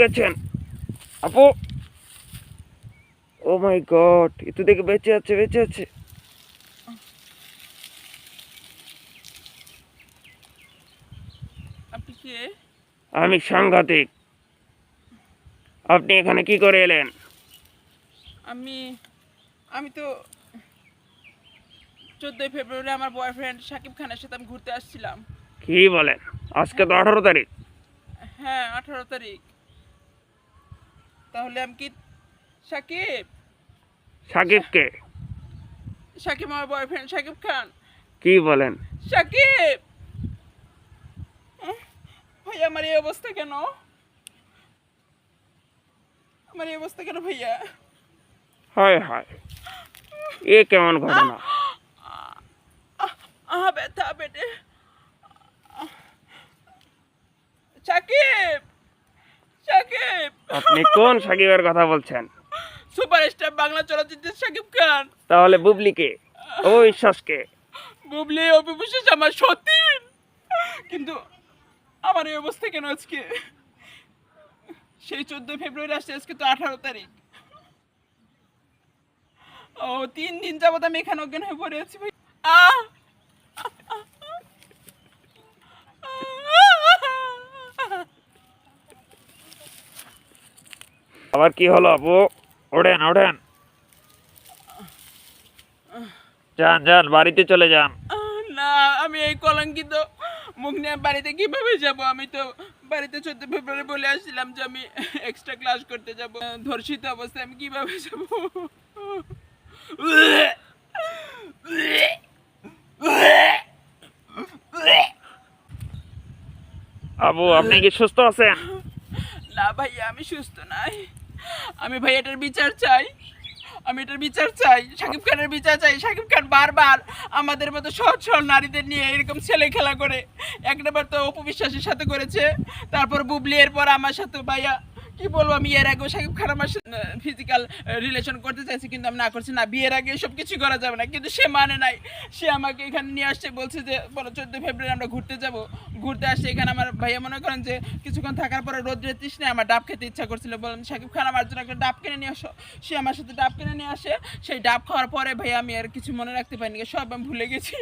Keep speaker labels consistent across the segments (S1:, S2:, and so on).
S1: গেছেন আপু। ও মাই গড, একটু দেখে বেঁচে আছে, বেঁচে আছে।
S2: আপনি কে?
S1: আমি সাংঘাতিক। আপনি এখানে কি করে এলেন?
S2: আমি আমি তো 14 ফেব্রুয়ারি আমার বয়ফ্রেন্ড শাকিব খানের সাথে আমি ঘুরতে আসছিলাম।
S1: কি বলেন? আজকে তো 18 তারিখ।
S2: হ্যাঁ, 18 তারিখ। তাহলে আমি কি শাকিব?
S1: সাকিবকে?
S2: শাকিব আমার বয়ফ্রেন্ড শাকিব খান।
S1: কি বলেন?
S2: শাকিব, ভাইয়া আমার এই অবস্থা কেন? আমার এই অবস্থা কেন ভাইয়া?
S1: হায় হায়, এ কেমন ঘটনা?
S2: ব্যথা পেটে। শাকিব, শাকিব,
S1: আপনি কোন সাকিবের কথা বলছেন?
S2: সুপারস্টার বাংলা চলচ্চিত্রের শাকিব খান।
S1: তাহলে বুবলিকে, ও বিশ্বাসকে?
S2: বুবলি অবিশ্বাস আমার সতীন, কিন্তু আমার এই অবস্থা কেন আজকে? সেই 14 ফেব্রুয়ারি আসছে, আজকে তো 18 তারিখ। ও 3 দিন যাবত আমি এখানে অজ্ঞান হয়ে পড়ে আছি ভাই। আহ!
S1: আবার কি হলো আপু? ওঠেন ওঠেন, যান যান, বাড়িতে চলে যান।
S2: না, আমি এই কলঙ্কিত মুখ নিয়ে বাড়িতে কিভাবে যাব? আমি তো বাড়িতে 14 ফেব্রুয়ারি বলে আসছিলাম যে আমি এক্সট্রা ক্লাস করতে যাব। ধর্ষিত অবস্থায় আমি কিভাবে যাব?
S1: আপু আপনি কি সুস্থ আছেন?
S2: না ভাইয়া, আমি সুস্থ নাই। আমি ভাই এটার বিচার চাই। আমি এটার বিচার চাই, শাকিব খানের বিচার চাই। শাকিব খান বারবার আমাদের মতো সহজ সরল নারীদের নিয়ে এরকম ছেলে খেলা করে। এক নম্বর তো অপু বিশ্বাসের সাথে করেছে, তারপর বুবলি, এরপর আমার সাথে। ভাইয়া কি বলবো, আমি এর আগেও শাকিব খান আমার সাথে ফিজিক্যাল রিলেশন করতে চাইছি, কিন্তু আমি না করছি। না, বিয়ের আগে এসব কিছু করা যাবে না, কিন্তু সে মানে নাই। সে আমাকে এখানে নিয়ে আসছে, বলছে যে বলো 14 ফেব্রুয়ারি আমরা ঘুরতে যাব। ঘুরতে আসছে এখানে আমার ভাইয়া, মনে করেন যে কিছুক্ষণ থাকার পরে রোদ্রের তৃষ্ণায় আমার ডাব খেতে ইচ্ছা করছিল। বললাম শাকিব খান আমার জন্য একটা ডাব কিনে নিয়ে আসো। সে আমার সাথে ডাব কিনে নিয়ে আসে। সেই ডাব খাওয়ার পরে ভাইয়া আমি আর কিছু মনে রাখতে পারিনি, সব আমি ভুলে গেছি।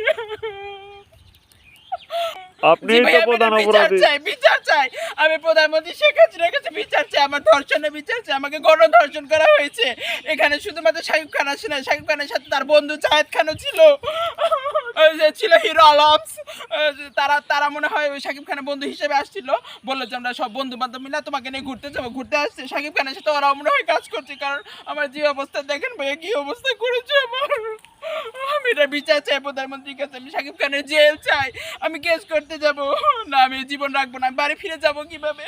S1: আপনি তো প্রধান অপরাধী।
S2: বিচার চাই। আমি প্রধানমন্ত্রী শেখ হাসিনার কাছে বিচার চাই। আমার ধর্ষণের বিচার চাই। আমাকে গণধর্ষণ করা হয়েছে। এখানে শুধুমাত্র শাকিব খান আসে না, শাকিব খানের সাথে তার বন্ধু জায়েদ খানও ছিল। ছিল হিরো আলমস। তারা মনে হয় ওই শাকিব খানের বন্ধু হিসেবে আসছিল। বললো যে আমরা সব বন্ধু বান্ধব মিলে তোমাকে নিয়ে ঘুরতে যাবো। ঘুরতে আসছে শাকিব খানের সাথে, ওরাও মনে হয় কাজ করছে। কারণ আমার যে অবস্থা দেখেন ভাইয়া, কি অবস্থা করেছে আমার। আমি এটা বিচার চাই প্রধানমন্ত্রীর কাছে। আমি শাকিব খানের জেল চাই। আমি কেস করতে যাব না, আমি জীবন রাখবো না। বাড়ি ফিরে যাব কিভাবে?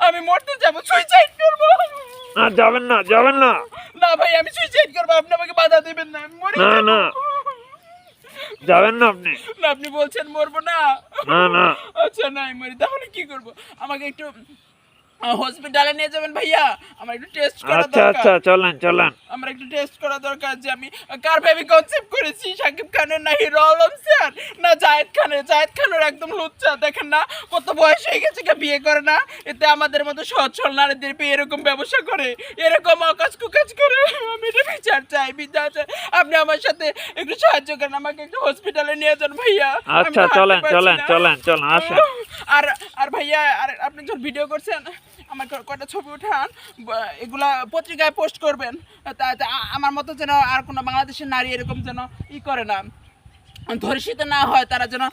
S2: আমি মরতে যাব, সুইসাইড করব।
S1: না, যাবেন না, যাবেন না।
S2: না ভাই, আমি সুইসাইড করব, আপনি আমাকে বাধা দেবেন না। আমি মরে
S1: না
S2: যাব।
S1: না, যাবেন না আপনি।
S2: না, আপনি বলছেন মরবো না।
S1: না না।
S2: আচ্ছা, নাই মরি, তাহলে কি করব? আমাকে একটু হসপিটালে নিয়ে যাবেন ভাইয়া। আমার একটু টেস্ট করা
S1: আচ্ছা
S2: দরকার।
S1: আচ্ছা, চলেন চলেন।
S2: আমার একটু টেস্ট করা দরকার যে আমি কার বেবি কনসেপ্ট করেছি, শাকিব খানের না হিরো আলম স্যার না জায়েদ খানের। জায়েদ খানের একদম লুচ্চা, দেখেন না কত বয়স হয়ে গেছে, বিয়ে করে না। এতে আমাদের মতো সচ্ছল নারীদের পেয়ে এরকম ব্যবসা করে, এরকম অকাজ কুকাজ করে। আমি এটা বিচার চাই, বিচার চাই। আপনি আমার সাথে একটু সাহায্য করেন, আমাকে একটু হসপিটালে নিয়ে যান ভাইয়া।
S1: আচ্ছা, চলেন চলেন চলেন চলেন, আসেন।
S2: আর আর ভাইয়া, আর আপনি যখন ভিডিও করছেন আমার কয়টা ছবি উঠান, এগুলা পত্রিকায় পোস্ট করবেন। আমার মতো যেন আর কোনো বাংলাদেশের নারী এরকম যেন করে না, ধর্ষিত না হয়। তারা যেন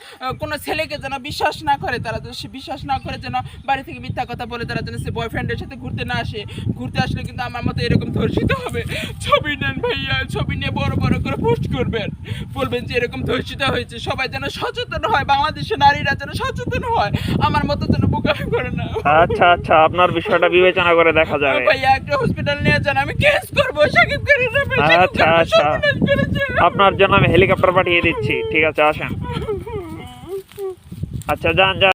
S2: কোনো ছেলেকে যেন বিশ্বাস না করে, তারা যেন বিশ্বাস না করে, যেন বাড়ি থেকে মিথ্যা কথা বলে তারা যেন সে বয়ফ্রেন্ডের সাথে ঘুরতে না আসে। ঘুরতে আসলে কিন্তু আমার মতো এরকম ধর্ষিত হবে। ছবি নেন ভাইয়া, ছবি নিয়ে বড় বড় করে পোস্ট করবেন, বলবেন যে এরকম ধর্ষিত হয়েছে। সবাই যেন সচেতন হয়, বাংলাদেশের নারীরা যেন সচেতন হয়, আমার মতো যেন বোকামি করে না।
S1: আচ্ছা আচ্ছা, আপনার বিষয়টা বিবেচনা করে দেখা যাবে।
S2: ভাইয়া একটা হসপিটাল নিয়ে যান, আমি কেস করবো শাকিব খানের নামে।
S1: আচ্ছা আচ্ছা, আপনার জন্য আমি হেলিকপ্টার পাঠিয়ে দিচ্ছি। ঠিক আছে, আসেন। আচ্ছা, যান যান।